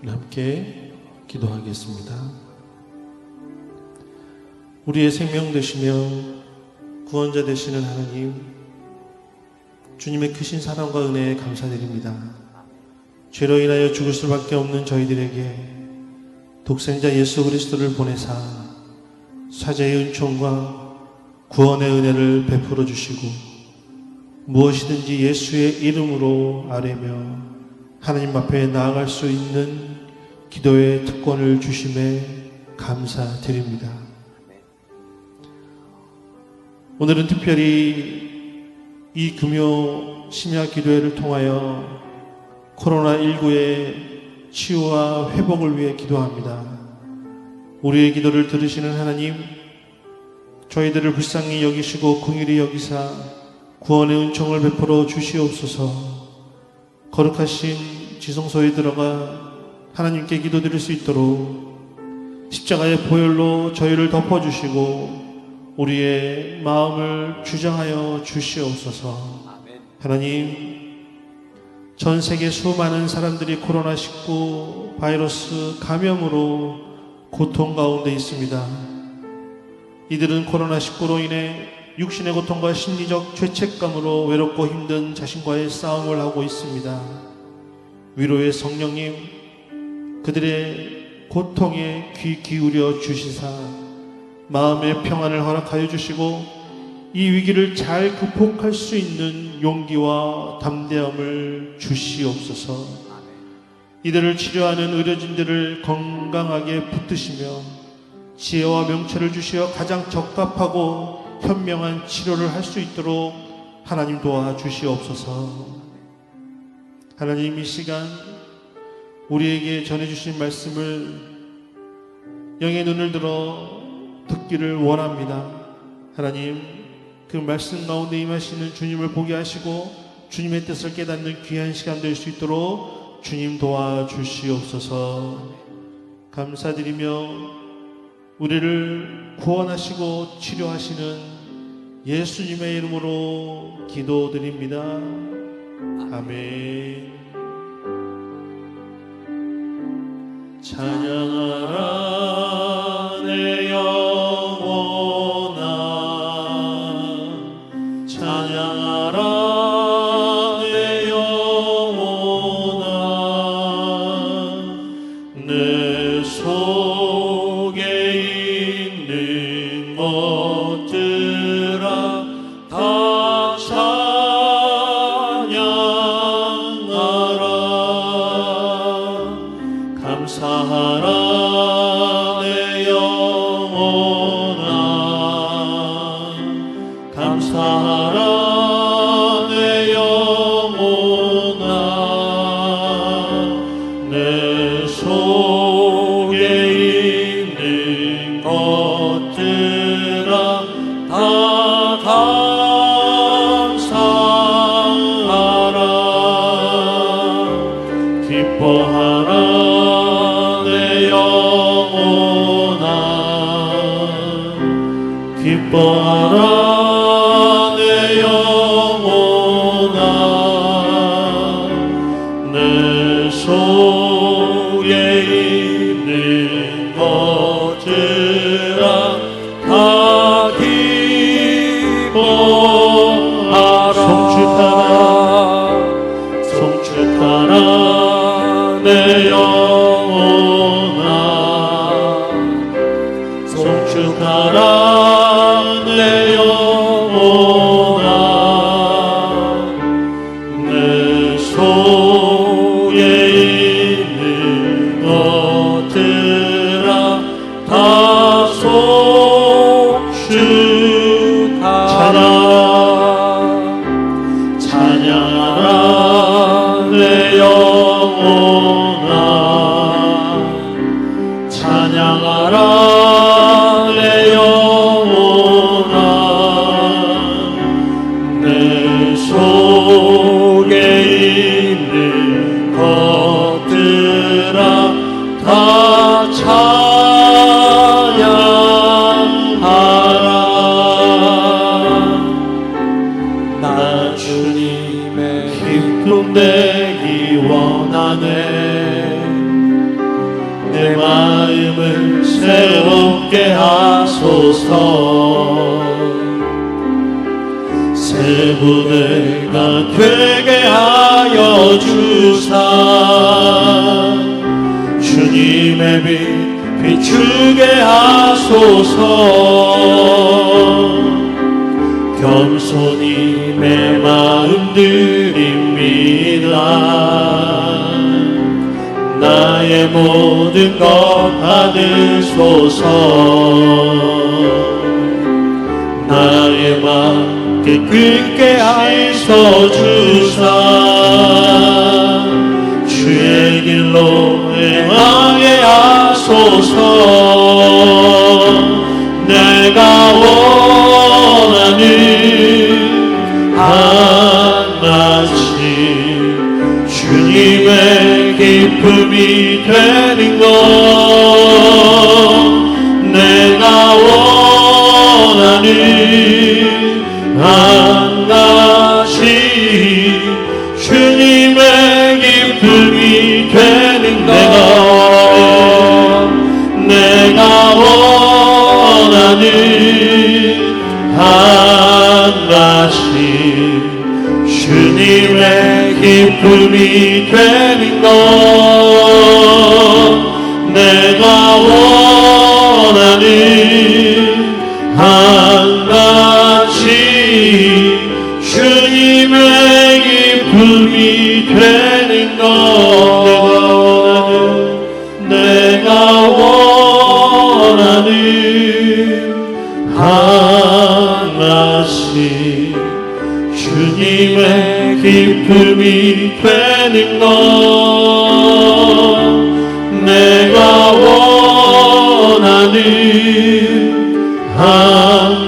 함께 기도하겠습니다. 우리의 생명 되시며 구원자 되시는 하나님, 주님의 크신 사랑과 은혜에 감사드립니다. 죄로 인하여 죽을 수밖에 없는 저희들에게 독생자 예수 그리스도를 보내사 사자의 은총과 구원의 은혜를 베풀어 주시고 무엇이든지 예수의 이름으로 아뢰며 하나님 앞에 나아갈 수 있는 기도의 특권을 주심에 감사드립니다. 오늘은 특별히 이 금요 심야 기도회를 통하여 코로나19의 치유와 회복을 위해 기도합니다. 우리의 기도를 들으시는 하나님, 저희들을 불쌍히 여기시고 긍휼히 여기사 구원의 은총을 베풀어 주시옵소서. 거룩하신 지성소에 들어가 하나님께 기도드릴 수 있도록 십자가의 보혈로 저희를 덮어주시고 우리의 마음을 주장하여 주시옵소서. 하나님, 전 세계 수많은 사람들이 코로나19 바이러스 감염으로 고통 가운데 있습니다. 이들은 코로나19로 인해 육신의 고통과 심리적 죄책감으로 외롭고 힘든 자신과의 싸움을 하고 있습니다. 위로의 성령님, 그들의 고통에 귀 기울여 주시사 마음의 평안을 허락하여 주시고 이 위기를 잘 극복할 수 있는 용기와 담대함을 주시옵소서. 이들을 치료하는 의료진들을 건강하게 붙드시며 지혜와 명철을 주시어 가장 적합하고 현명한 치료를 할 수 있도록 하나님 도와주시옵소서. 하나님, 이 시간 우리에게 전해주신 말씀을 영의 눈을 들어 듣기를 원합니다. 하나님, 그 말씀 가운데 임하시는 주님을 보게 하시고 주님의 뜻을 깨닫는 귀한 시간 될 수 있도록 주님 도와주시옵소서. 감사드리며 우리를 구원하시고 치료하시는 예수님의 이름으로 기도드립니다. 아멘. 찬양하라 내 영혼아, 찬양하라 내 영혼아, 내 속에 있는 것들아 다 찬양하라. 감사하라 내 영혼아, 감사하라 내 영혼아, 내 속에 있는 것들아 다 감사하라. 기뻐하라 내 영혼아, 기뻐하라 내 영혼아, 내 속에 있는 것들아 다 기뻐하라. 송축하라 내 영혼아, 송축하라 내 영혼아, 내 속에 있는 것들아 다 송축하라. 찬양하라 내 영혼아, 찬양하라 내 영혼아, 내 속에 있는 것들아 다 찬양하라. 하소서. 새 부대가 되게 하여 주사 주님의 빛 비추게 하소서. 겸손히 내 마음 드립니다. 나의 모든 것 받으소서. 나의 맘 깨끗게 하소주사. 주의 길로 행하게 하소서. 내가 원하는 하나씩 주님의 기쁨이 되는 것. 내가 원하는 하나씩 주님의 기쁨이 되는 것. 내가 원하는 하나씩 주님의 기쁨이 되는 것. 내가 원하는 하나씩 주님의 기쁨이 되는 것. 내가 원하는 하나씩 주님의 기쁨이 되는 것. 내가 원하는 하나씩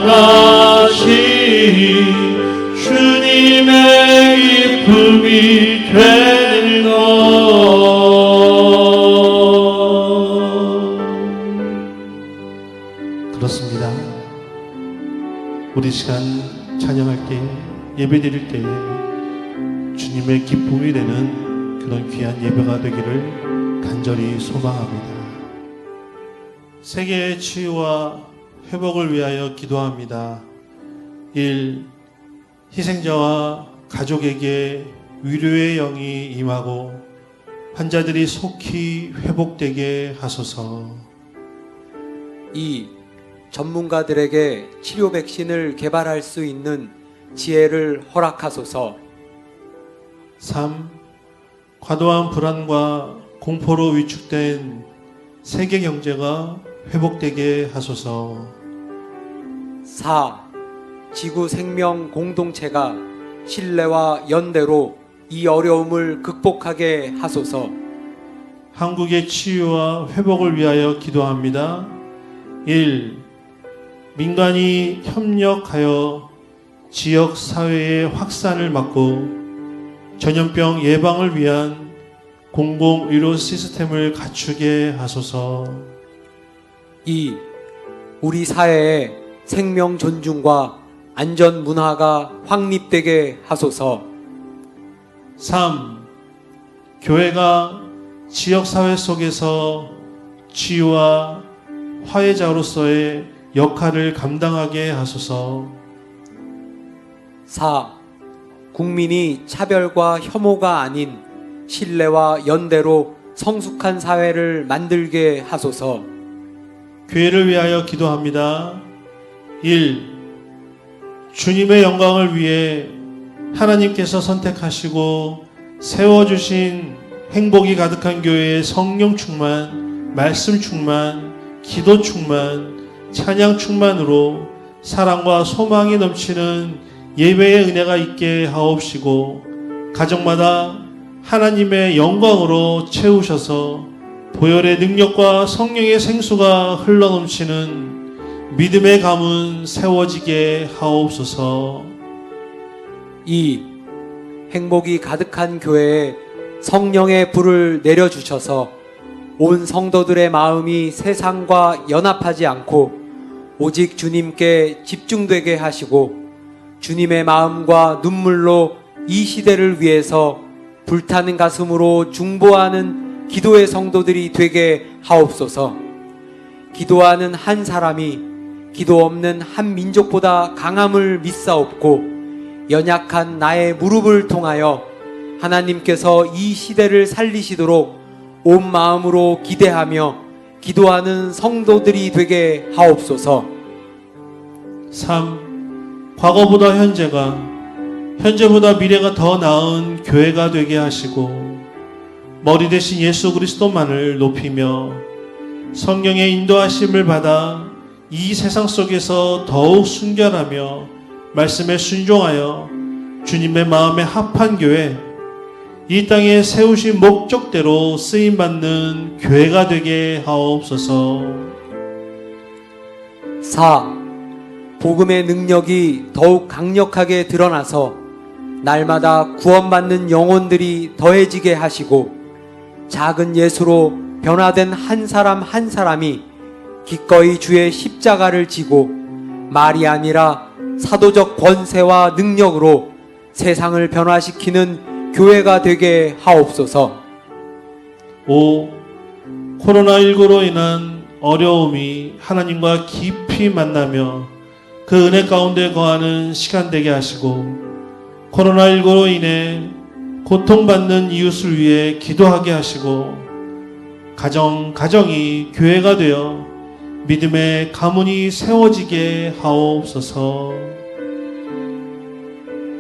주님의 기쁨이 되는 것. 그렇습니다. 우리 시간 찬양할 때, 예배 드릴 때에 주님의 기쁨이 되는 그런 귀한 예배가 되기를 간절히 소망합니다. 세계의 치유와 회복을 위하여 기도합니다. 1. 희생자와 가족에게 위로의 영이 임하고 환자들이 속히 회복되게 하소서. 2. 전문가들에게 치료 백신을 개발할 수 있는 지혜를 허락하소서. 3. 과도한 불안과 공포로 위축된 세계 경제가 회복되게 하소서. 4. 지구 생명 공동체가 신뢰와 연대로 이 어려움을 극복하게 하소서. 한국의 치유와 회복을 위하여 기도합니다. 1. 민간이 협력하여 지역 사회의 확산을 막고 전염병 예방을 위한 공공의료 시스템을 갖추게 하소서. 2. 우리 사회에 생명 존중과 안전 문화가 확립되게 하소서. 3. 교회가 지역사회 속에서 치유와 화해자로서의 역할을 감당하게 하소서. 4. 국민이 차별과 혐오가 아닌 신뢰와 연대로 성숙한 사회를 만들게 하소서. 교회를 위하여 기도합니다. 1. 주님의 영광을 위해 하나님께서 선택하시고 세워주신 행복이 가득한 교회의 성령 충만, 말씀 충만, 기도 충만, 찬양 충만으로 사랑과 소망이 넘치는 예배의 은혜가 있게 하옵시고 가정마다 하나님의 영광으로 채우셔서 보혈의 능력과 성령의 생수가 흘러넘치는 믿음의 가문 세워지게 하옵소서. 2. 행복이 가득한 교회에 성령의 불을 내려주셔서 온 성도들의 마음이 세상과 연합하지 않고 오직 주님께 집중되게 하시고 주님의 마음과 눈물로 이 시대를 위해서 불타는 가슴으로 중보하는 기도의 성도들이 되게 하옵소서. 기도하는 한 사람이 기도 없는 한 민족보다 강함을 믿사옵고 연약한 나의 무릎을 통하여 하나님께서 이 시대를 살리시도록 온 마음으로 기대하며 기도하는 성도들이 되게 하옵소서. 3. 과거보다 현재가, 현재보다 미래가 더 나은 교회가 되게 하시고 머리 대신 예수 그리스도만을 높이며 성령의 인도하심을 받아 이 세상 속에서 더욱 순결하며 말씀에 순종하여 주님의 마음에 합한 교회, 이 땅에 세우신 목적대로 쓰임받는 교회가 되게 하옵소서. 4. 복음의 능력이 더욱 강력하게 드러나서 날마다 구원받는 영혼들이 더해지게 하시고 작은 예수로 변화된 한 사람 한 사람이 기꺼이 주의 십자가를 지고 말이 아니라 사도적 권세와 능력으로 세상을 변화시키는 교회가 되게 하옵소서. 5. 코로나19로 인한 어려움이 하나님과 깊이 만나며 그 은혜 가운데 거하는 시간 되게 하시고 코로나19로 인해 고통받는 이웃을 위해 기도하게 하시고 가정이 교회가 되어 믿음의 가문이 세워지게 하옵소서.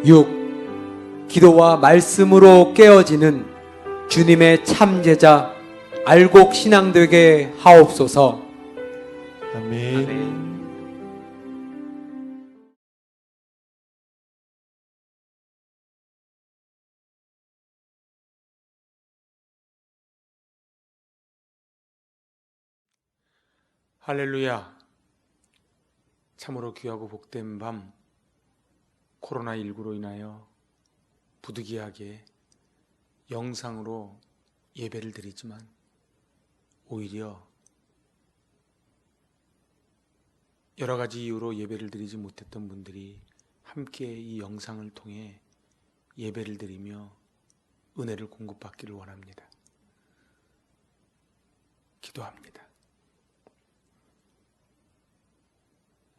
6. 기도와 말씀으로 깨어지는 주님의 참제자 알곡 신앙 되게 하옵소서. 아멘. 할렐루야. 참으로 귀하고 복된 밤, 코로나19로 인하여 부득이하게 영상으로 예배를 드리지만 오히려 여러 가지 이유로 예배를 드리지 못했던 분들이 함께 이 영상을 통해 예배를 드리며 은혜를 공급받기를 원합니다. 기도합니다.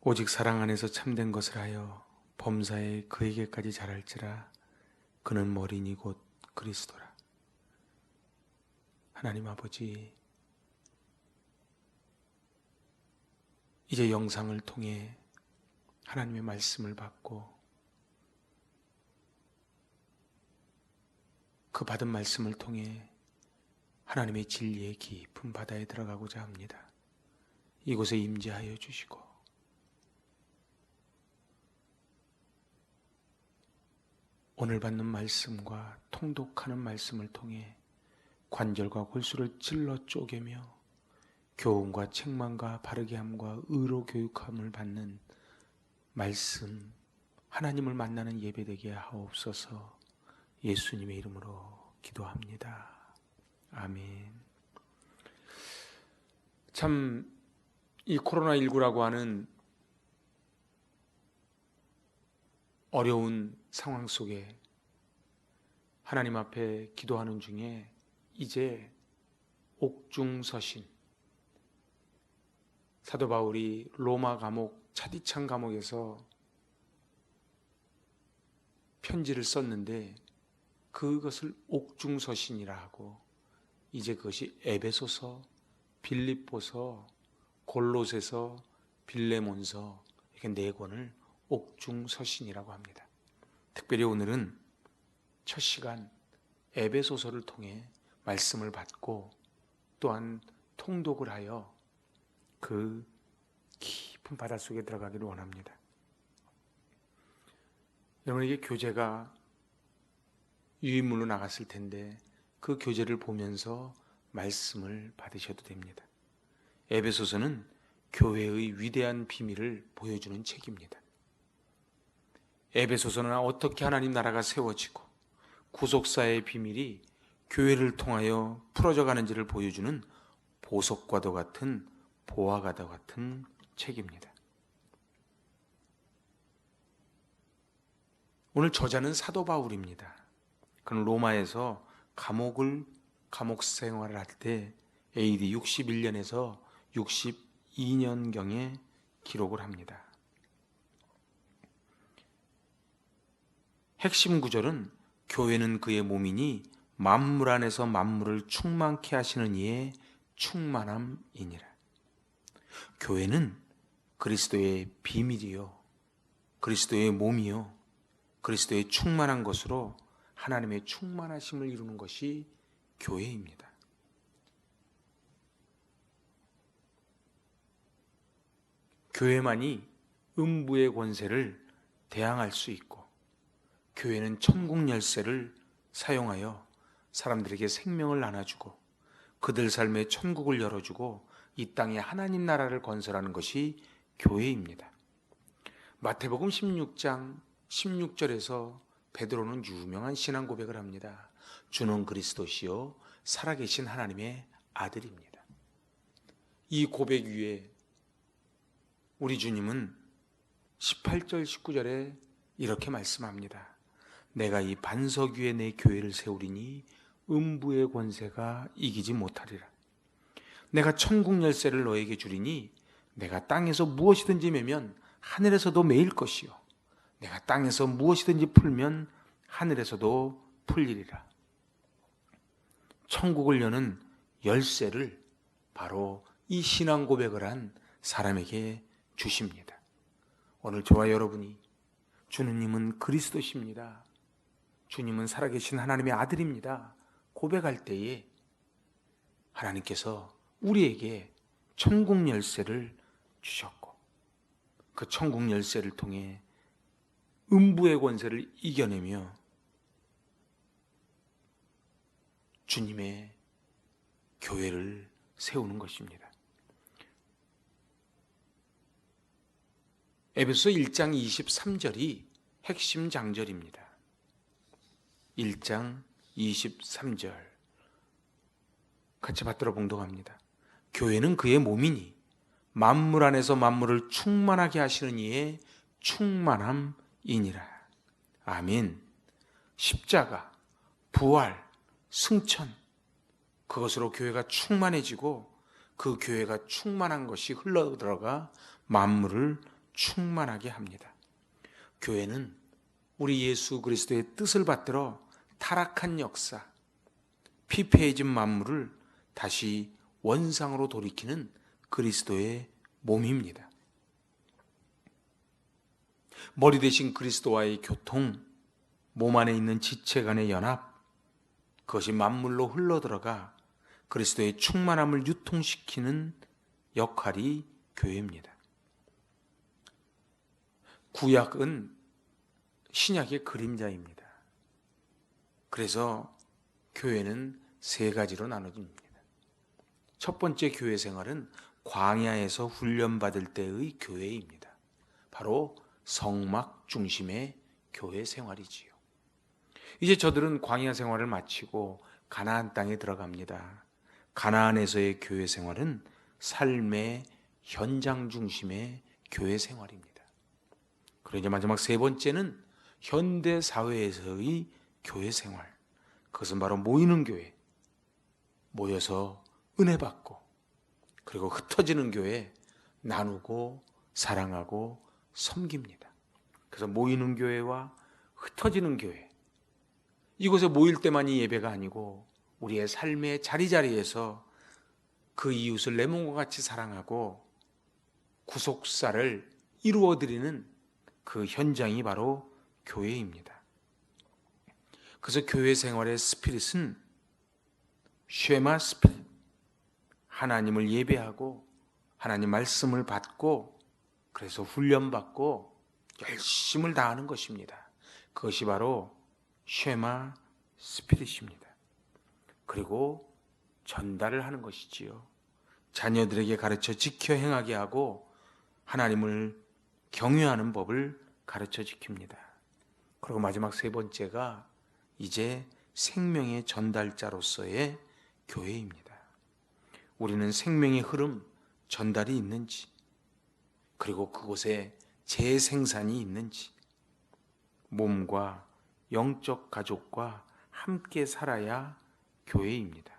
오직 사랑 안에서 참된 것을 하여 범사에 그에게까지 자랄지라. 그는 머리니 곧 그리스도라. 하나님 아버지, 이제 영상을 통해 하나님의 말씀을 받고 그 받은 말씀을 통해 하나님의 진리의 깊은 바다에 들어가고자 합니다. 이곳에 임재하여 주시고 오늘 받는 말씀과 통독하는 말씀을 통해 관절과 골수를 찔러 쪼개며 교훈과 책망과 바르게 함과 의로 교육함을 받는 말씀, 하나님을 만나는 예배되게 하옵소서. 예수님의 이름으로 기도합니다. 아멘. 참, 이 코로나19라고 하는 어려운 상황 속에 하나님 앞에 기도하는 중에 이제 옥중서신, 사도 바울이 로마 감옥 차디찬 감옥에서 편지를 썼는데 그것을 옥중서신이라 하고 이제 그것이 에베소서, 빌립보서, 골로새서, 빌레몬서 이렇게 4권을 옥중서신이라고 합니다. 특별히 오늘은 첫 시간 에베소서를 통해 말씀을 받고 또한 통독을 하여 그 깊은 바닷속에 들어가기를 원합니다. 여러분에게 교재가 유인물로 나갔을 텐데 그 교재를 보면서 말씀을 받으셔도 됩니다. 에베소서는 교회의 위대한 비밀을 보여주는 책입니다. 에베소서는 어떻게 하나님 나라가 세워지고 구속사의 비밀이 교회를 통하여 풀어져 가는지를 보여주는 보석과도 같은 보화과도 같은 책입니다. 오늘 저자는 사도 바울입니다. 그는 로마에서 감옥 생활을 할 때 AD 61년에서 62년경에 기록을 합니다. 핵심 구절은 교회는 그의 몸이니 만물 안에서 만물을 충만케 하시는 이의 충만함이니라. 교회는 그리스도의 비밀이요, 그리스도의 몸이요, 그리스도의 충만한 것으로 하나님의 충만하심을 이루는 것이 교회입니다. 교회만이 음부의 권세를 대항할 수 있고, 교회는 천국 열쇠를 사용하여 사람들에게 생명을 나눠주고 그들 삶에 천국을 열어주고 이 땅에 하나님 나라를 건설하는 것이 교회입니다. 마태복음 16장 16절에서 베드로는 유명한 신앙 고백을 합니다. 주는 그리스도시요 살아계신 하나님의 아들입니다. 이 고백 위에 우리 주님은 18절 19절에 이렇게 말씀합니다. 내가 이 반석 위에 내 교회를 세우리니 음부의 권세가 이기지 못하리라. 내가 천국 열쇠를 너에게 주리니 내가 땅에서 무엇이든지 매면 하늘에서도 매일 것이요 내가 땅에서 무엇이든지 풀면 하늘에서도 풀리리라. 천국을 여는 열쇠를 바로 이 신앙 고백을 한 사람에게 주십니다. 오늘 저와 여러분이 주님은 그리스도십니다, 주님은 살아계신 하나님의 아들입니다 고백할 때에 하나님께서 우리에게 천국 열쇠를 주셨고, 그 천국 열쇠를 통해 음부의 권세를 이겨내며 주님의 교회를 세우는 것입니다. 에베소 1장 23절이 핵심 장절입니다. 1장 23절 같이 받들어 봉독합니다. 교회는 그의 몸이니 만물 안에서 만물을 충만하게 하시는 이의 충만함이니라. 아멘. 십자가, 부활, 승천, 그것으로 교회가 충만해지고 그 교회가 충만한 것이 흘러들어가 만물을 충만하게 합니다. 교회는 우리 예수 그리스도의 뜻을 받들어 타락한 역사, 피폐해진 만물을 다시 원상으로 돌이키는 그리스도의 몸입니다. 머리 대신 그리스도와의 교통, 몸 안에 있는 지체 간의 연합, 그것이 만물로 흘러들어가 그리스도의 충만함을 유통시키는 역할이 교회입니다. 구약은 신약의 그림자입니다. 그래서 교회는 세 가지로 나눠집니다. 첫 번째 교회 생활은 광야에서 훈련받을 때의 교회입니다. 바로 성막 중심의 교회 생활이지요. 이제 저들은 광야 생활을 마치고 가나안 땅에 들어갑니다. 가나안에서의 교회 생활은 삶의 현장 중심의 교회 생활입니다. 그리고 이제 마지막 세 번째는 현대 사회에서의 교회 생활, 그것은 바로 모이는 교회, 모여서 은혜 받고 그리고 흩어지는 교회, 나누고 사랑하고 섬깁니다. 그래서 모이는 교회와 흩어지는 교회, 이곳에 모일 때만이 예배가 아니고 우리의 삶의 자리자리에서 그 이웃을 내 몸과 같이 사랑하고 구속사를 이루어드리는 그 현장이 바로 교회입니다. 그래서 교회 생활의 스피릿은 쉐마 스피릿, 하나님을 예배하고 하나님 말씀을 받고 그래서 훈련받고 열심을 다하는 것입니다. 그것이 바로 쉐마 스피릿입니다. 그리고 전달을 하는 것이지요. 자녀들에게 가르쳐 지켜 행하게 하고 하나님을 경외하는 법을 가르쳐 지킵니다. 그리고 마지막 세 번째가 이제 생명의 전달자로서의 교회입니다. 우리는 생명의 흐름, 전달이 있는지, 그리고 그곳에 재생산이 있는지, 몸과 영적 가족과 함께 살아야 교회입니다.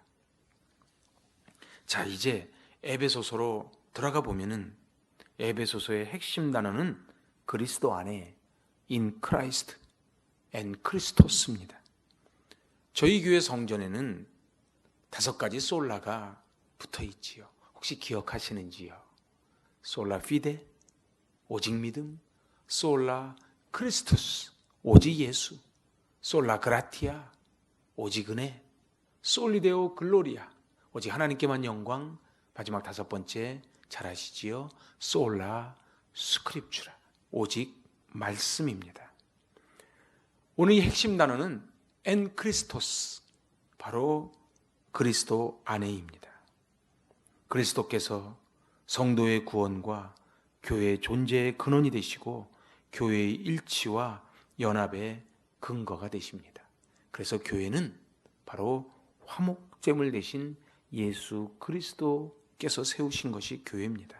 자, 이제 에베소서로 들어가 보면은 에베소서의 핵심 단어는 그리스도 안에 in Christ and Christos입니다. 저희 교회 성전에는 5가지 솔라가 붙어 있지요. 혹시 기억하시는지요? 솔라 피데, 오직 믿음, 솔라 크리스투스, 오직 예수, 솔라 그라티아, 오직 은혜, 솔리데오 글로리아, 오직 하나님께만 영광, 마지막 5번째 잘 아시지요? 솔라 스크립추라, 오직 말씀입니다. 오늘 이 핵심 단어는 엔 크리스토스, 바로 그리스도 안에입니다. 그리스도께서 성도의 구원과 교회의 존재의 근원이 되시고 교회의 일치와 연합의 근거가 되십니다. 그래서 교회는 바로 화목제물 대신 예수 그리스도께서 세우신 것이 교회입니다.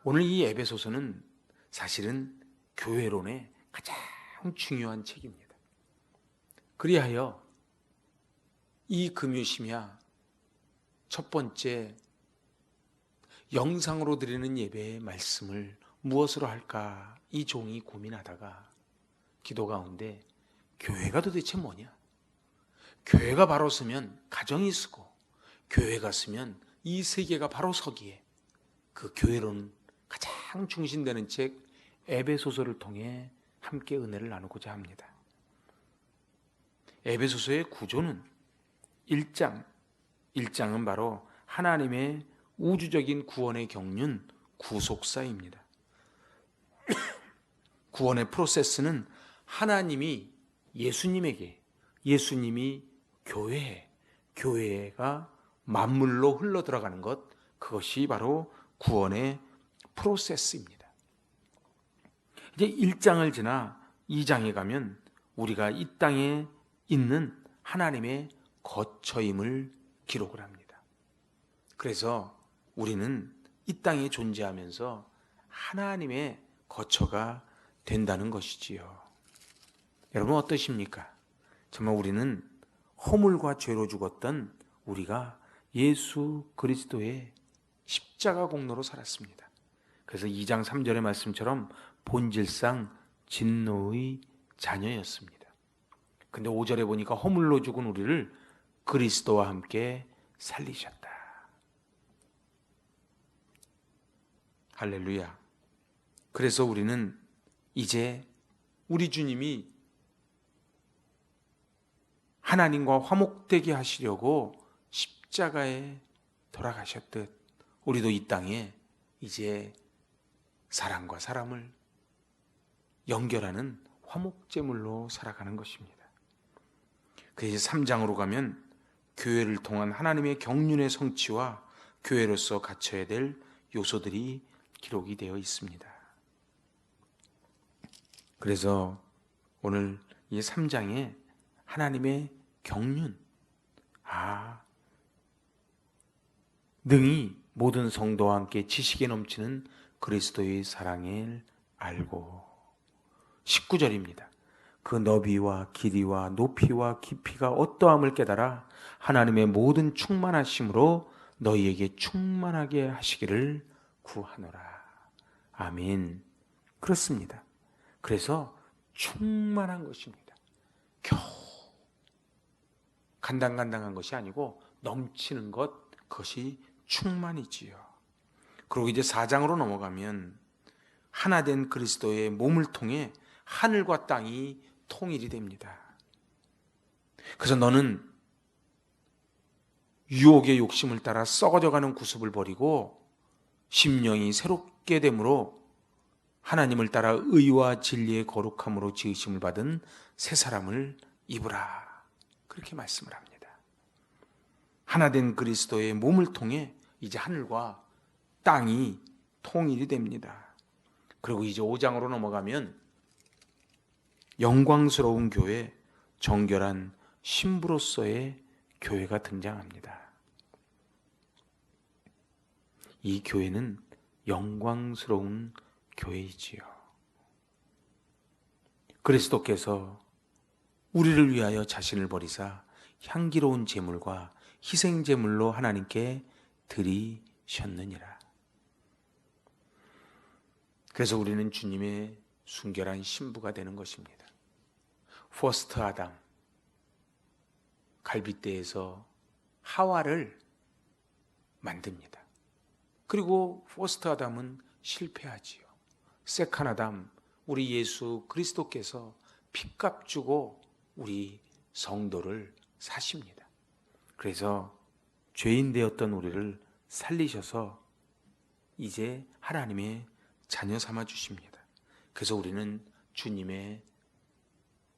오늘 이 에베소서는 사실은 교회론의 가장 중요한 책입니다. 그리하여 이 금요심야 첫 번째 영상으로 드리는 예배의 말씀을 무엇으로 할까 이 종이 고민하다가 기도 가운데 교회가 도대체 뭐냐? 교회가 바로 서면 가정이 서고 교회가 서면 이 세계가 바로 서기에 그 교회론 가장 중심되는 책 에베소서를 통해 함께 은혜를 나누고자 합니다. 에베소서의 구조는 1장은 바로 하나님의 우주적인 구원의 경륜 구속사입니다. 구원의 프로세스는 하나님이 예수님에게, 예수님이 교회에, 교회가 만물로 흘러 들어가는 것, 그것이 바로 구원의 프로세스입니다. 이제 1장을 지나 2장에 가면 우리가 이 땅에 있는 하나님의 거처임을 기록을 합니다. 그래서 우리는 이 땅에 존재하면서 하나님의 거처가 된다는 것이지요. 여러분 어떠십니까? 정말 우리는 허물과 죄로 죽었던 우리가 예수 그리스도의 십자가 공로로 살았습니다. 그래서 2장 3절의 말씀처럼 본질상 진노의 자녀였습니다. 근데 5절에 보니까 허물로 죽은 우리를 그리스도와 함께 살리셨다. 할렐루야. 그래서 우리는 이제 우리 주님이 하나님과 화목되게 하시려고 십자가에 돌아가셨듯 우리도 이 땅에 이제 사람과 사람을 연결하는 화목제물로 살아가는 것입니다. 그래서 3장으로 가면 교회를 통한 하나님의 경륜의 성취와 교회로서 갖춰야 될 요소들이 기록이 되어 있습니다. 그래서 오늘 이 3장에 하나님의 경륜, 능히 모든 성도와 함께 지식에 넘치는 그리스도의 사랑을 알고 19절입니다. 그 너비와 길이와 높이와 깊이가 어떠함을 깨달아 하나님의 모든 충만하심으로 너희에게 충만하게 하시기를 구하노라. 아멘. 그렇습니다. 그래서 충만한 것입니다. 겨우 간당간당한 것이 아니고 넘치는 것, 그것이 충만이지요. 그리고 이제 4장으로 넘어가면 하나된 그리스도의 몸을 통해 하늘과 땅이 통일이 됩니다. 그래서 너는 유혹의 욕심을 따라 썩어져가는 구습을 버리고 심령이 새롭게 됨으로 하나님을 따라 의와 진리의 거룩함으로 지으심을 받은 새 사람을 입으라. 그렇게 말씀을 합니다. 하나된 그리스도의 몸을 통해 이제 하늘과 땅이 통일이 됩니다. 그리고 이제 5장으로 넘어가면 영광스러운 교회, 정결한 신부로서의 교회가 등장합니다. 이 교회는 영광스러운 교회이지요. 그리스도께서 우리를 위하여 자신을 버리사 향기로운 제물과 희생 제물로 하나님께 드리셨느니라. 그래서 우리는 주님의 순결한 신부가 되는 것입니다. 퍼스트 아담, 갈빗대에서 하와를 만듭니다. 그리고 퍼스트 아담은 실패하지요. 세컨 아담, 우리 예수 그리스도께서 핏값 주고 우리 성도를 사십니다. 그래서 죄인 되었던 우리를 살리셔서 이제 하나님의 자녀 삼아 주십니다. 그래서 우리는 주님의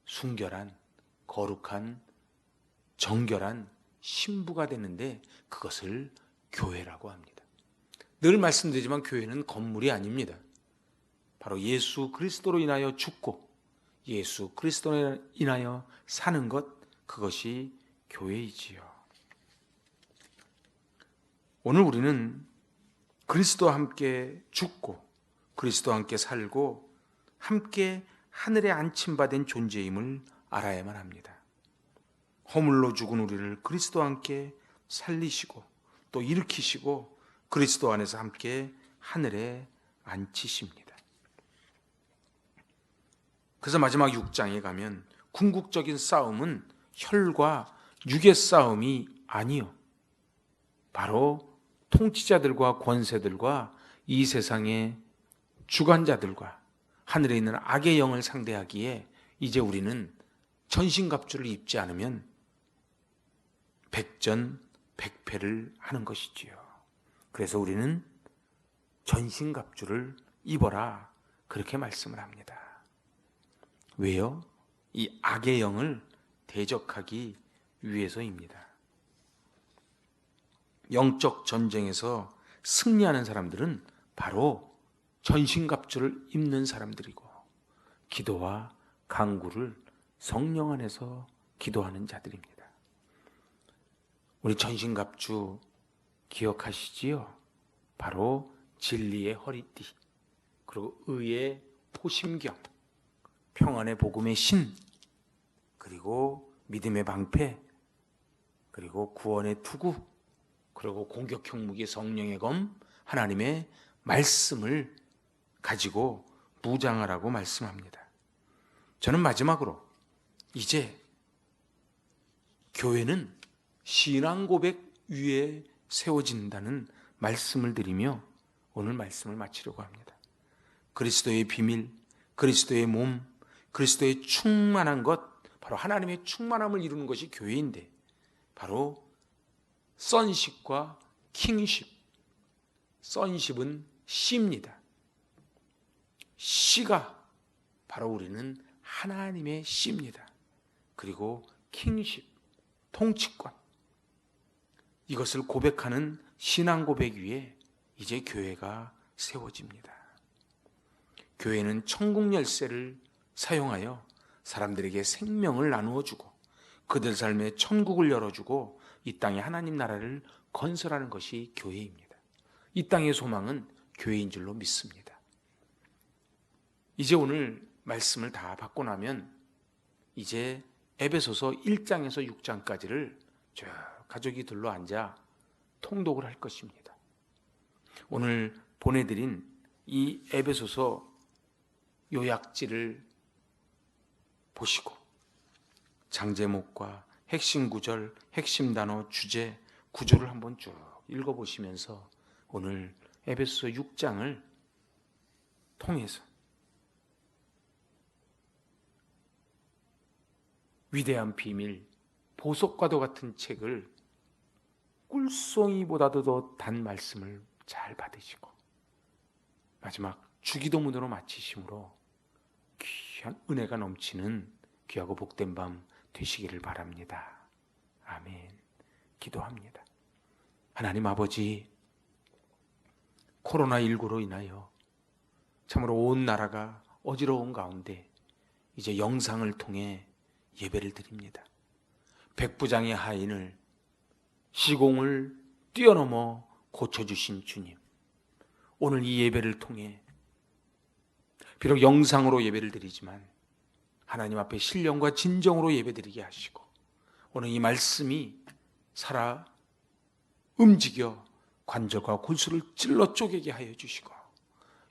순결한, 거룩한, 정결한 신부가 되는데 그것을 교회라고 합니다. 늘 말씀드리지만 교회는 건물이 아닙니다. 바로 예수 그리스도로 인하여 죽고 예수 그리스도로 인하여 사는 것, 그것이 교회이지요. 오늘 우리는 그리스도와 함께 죽고 그리스도와 함께 살고 함께 하늘에 안침받은 존재임을 알아야만 합니다. 허물로 죽은 우리를 그리스도와 함께 살리시고 또 일으키시고 그리스도 안에서 함께 하늘에 앉히십니다. 그래서 마지막 6장에 가면 궁극적인 싸움은 혈과 육의 싸움이 아니요, 바로 통치자들과 권세들과 이 세상의 주관자들과 하늘에 있는 악의 영을 상대하기에 이제 우리는 전신갑주를 입지 않으면 백전백패를 하는 것이지요. 그래서 우리는 전신갑주를 입어라, 그렇게 말씀을 합니다. 왜요? 이 악의 영을 대적하기 위해서입니다. 영적 전쟁에서 승리하는 사람들은 바로 전신갑주를 입는 사람들이고 기도와 간구를 성령 안에서 기도하는 자들입니다. 우리 전신갑주 기억하시지요? 바로 진리의 허리띠, 그리고 의의 포심경, 평안의 복음의 신, 그리고 믿음의 방패, 그리고 구원의 투구, 그리고 공격형 무기 성령의 검, 하나님의 말씀을 가지고 무장하라고 말씀합니다. 저는 마지막으로 이제 교회는 신앙 고백 위에 세워진다는 말씀을 드리며 오늘 말씀을 마치려고 합니다. 그리스도의 비밀, 그리스도의 몸, 그리스도의 충만한 것, 바로 하나님의 충만함을 이루는 것이 교회인데 바로 sonship과 kingship, sonship은 씨입니다. 씨가 바로 우리는 하나님의 씨입니다. 그리고 kingship, 통치권, 이것을 고백하는 신앙 고백 위에 이제 교회가 세워집니다. 교회는 천국 열쇠를 사용하여 사람들에게 생명을 나누어 주고 그들 삶에 천국을 열어주고 이 땅에 하나님 나라를 건설하는 것이 교회입니다. 이 땅의 소망은 교회인 줄로 믿습니다. 이제 오늘 말씀을 다 받고 나면 이제 에베소서 1장에서 6장까지를 쭉 가족이 둘러 앉아 통독을 할 것입니다. 오늘 보내드린 이 에베소서 요약지를 보시고 장제목과 핵심 구절, 핵심 단어, 주제, 구조를 한번 쭉 읽어보시면서 오늘 에베소서 6장을 통해서 위대한 비밀, 보석과도 같은 책을 꿀송이보다도 더 단 말씀을 잘 받으시고 마지막 주기도문으로 마치심으로 귀한 은혜가 넘치는 귀하고 복된 밤 되시기를 바랍니다. 아멘. 기도합니다. 하나님 아버지, 코로나19로 인하여 참으로 온 나라가 어지러운 가운데 이제 영상을 통해 예배를 드립니다. 백부장의 하인을, 시공을 뛰어넘어 고쳐주신 주님, 오늘 이 예배를 통해 비록 영상으로 예배를 드리지만 하나님 앞에 신령과 진정으로 예배드리게 하시고 오늘 이 말씀이 살아 움직여 관절과 골수를 찔러 쪼개게 하여 주시고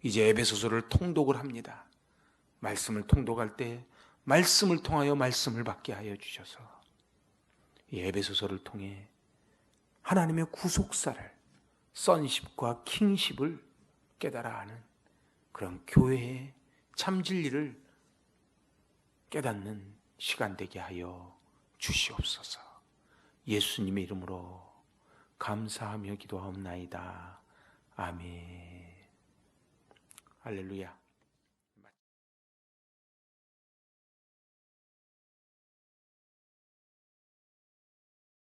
이제 에베소서를 통독을 합니다. 말씀을 통독할 때 말씀을 통하여 말씀을 받게 하여 주셔서 이 에베소서를 통해 하나님의 구속사를, 선십과 킹십을 깨달아 하는 그런 교회의 참 진리를 깨닫는 시간 되게 하여 주시옵소서. 예수님의 이름으로 감사하며 기도하옵나이다. 아멘. 할렐루야.